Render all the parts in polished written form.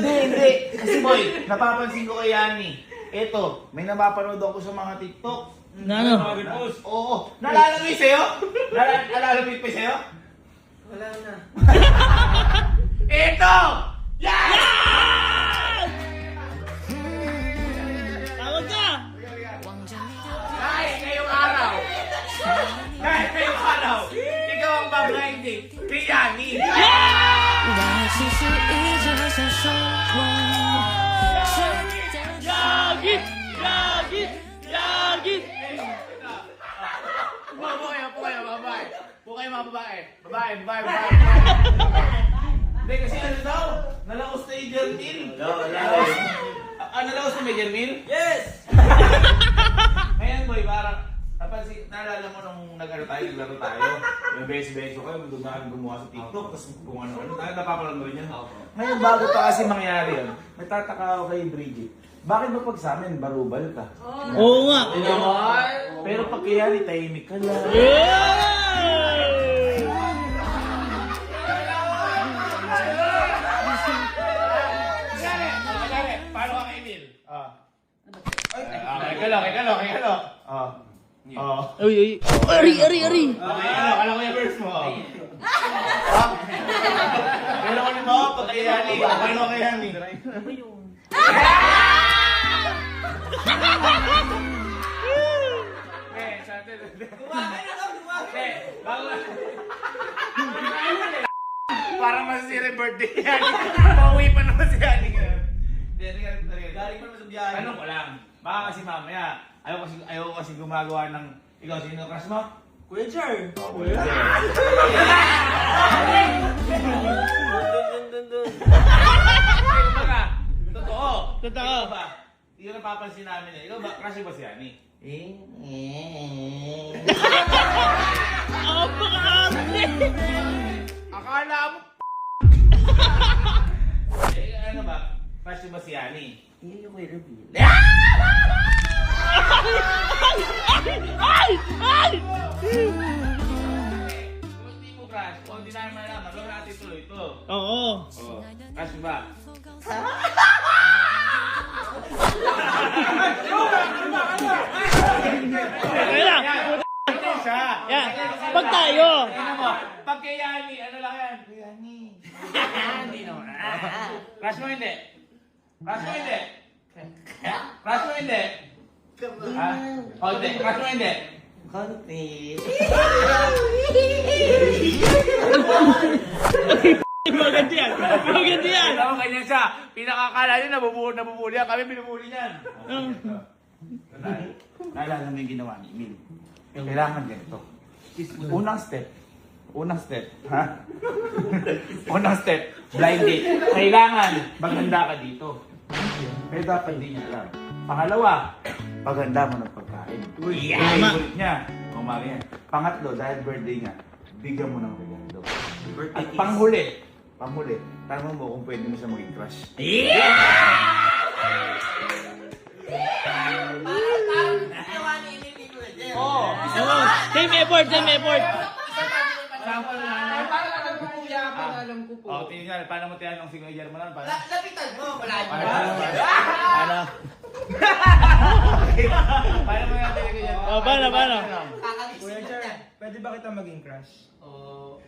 Hindi. Kasi boy, napapansin ko kay Yani. Eto, may napapanood ako sa mga TikTok. Na ano? Oo. Naalala mo yung sa'yo? Naalala mo yung sa'yo? Wala na. Eto! Yan! Tawag ka! Kahit ngayong araw, ikaw ang bablinding kay Yani. Yagit! Yagit! Yagit! Po kayo, babae. Po kayo mga babae. Babae. Hindi kasi ano daw, nalaos na yung Jermil. Nalaos na may Jermil? Yes! Ngayon boy, parang naalala mo nung naglaro tayo. Yung beso-beso kayo, doon na kami gumawa sa TikTok, tapos kung ano-ano. Napapanood mo rin yan. Ngayon, bago pa kasi mangyari yun, nagtataka ako kay Bridget. Bakit ba pag sa amin, barubal ka? Oo nga! Pero pag kaya ni tahimik ka lang. Paano ka kay Emil? Kay Kalo. Uy! Ari! Okay, alam ko yung verse mo. Pero ano mo, pag kay Yani, paano kay Yani? Para masisira yung birthday ni Yani. Pauwi pa naman si Yani. Galing pa naman sa biyahe. Tanong ko lang. Baka kasi mamaya, ayaw ko kasi gumagawa ng... Ikaw, sino crush mo? Kuya Char. Dun. Kumbaga, totoo. Totoo. Ikaw ba? Hindi ko napapansin namin eh. Ikaw ba? Crush mo si Yani? Ako pakaarte! Akala mo ano ba? Crush mo si Yani? Hindi ko i-reveal. Ay! Kung hindi mo crush, kung hindi namin malaman, huwag natin tuloy ito. Oo. Crush mo ba? Kaya na! Hindi siya. Yan! Pag tayo! Ano mo? Pag kay Yani, ano lang yan? Kay Yani. Hindi naman. Crush mo hindi? Crush mo hindi? Crush mo hindi? Ha? O hindi, crush mo hindi? Konti. Maganda yan! Maganda yan! Alam mo, ganyan siya. Pinakakala niya, nabubuli yan. Kami binubuli niyan. Naalala mo yung ginawa ni Emil. Kailangan ganito. Unang step, ha? Unang step, blind date. Kailangan maganda ka dito. Pero dapat hindi niya alam. Pangalawa, paghanda mo ng pagkain. Tama. Favorite niya. Kumari yan. Pangatlo, dahil birthday niya, bigyan mo ng regalo. At panghuli, tanong mo kung pwede mo siya maging crush. Oo. Same effort! Sample na. Para alam ko po yaman, alam ko po. Tingnan, paano mo tinanong si Kuya German? Lapitan mo, malayo. Paano? Paano mo natin Kuya German? Paano? Kakalis Kuya na Char, yan. pwede ba kita maging crush? Oh.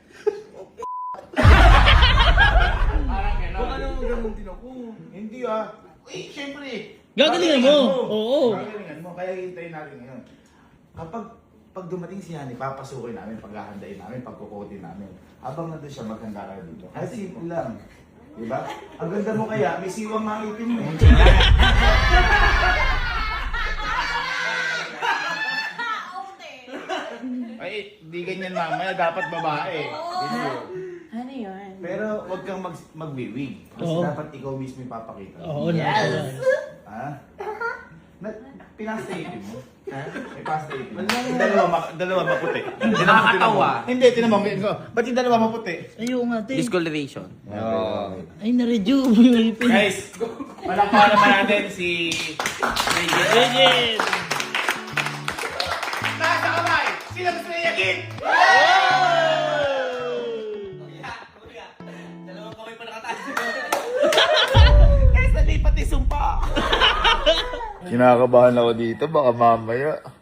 Parang gano'n. Kung ano ganun din ako. Hindi syempre. Gagalingan mo. Oo. Gagalingan mo, kaya hintayin natin ngayon. Pag dumating si Yani, papasukin namin, paghahandain namin, pagkukotin namin. Habang nandun siya, maghanda ka dito. Kahit simple lang. Diba? Ang ganda mo kaya, may siwang mga ipin mo. Ay, di ganyan mamaya, dapat babae. Ano yun? Pero wag kang magwiwig. Kasi Oo. dapat ikaw mismo yung papakita. Oo na. Ha? Pinastayipin mo? Ha? May pastayipin mo? Wala. Dalawa maputi. Nakakatawa. Hindi, tinamang ko. Ba't yung dalawa maputi? Ayaw nga, te. Discoloration. Ay, na-rejuve. Guys, palakpakan naman natin si Bridget. Bridget! Nasa kamay! Sino gusto niya yakin? Kuya, dalawang kamay pa nakataas. Kinakabahan ako dito, baka mamaya.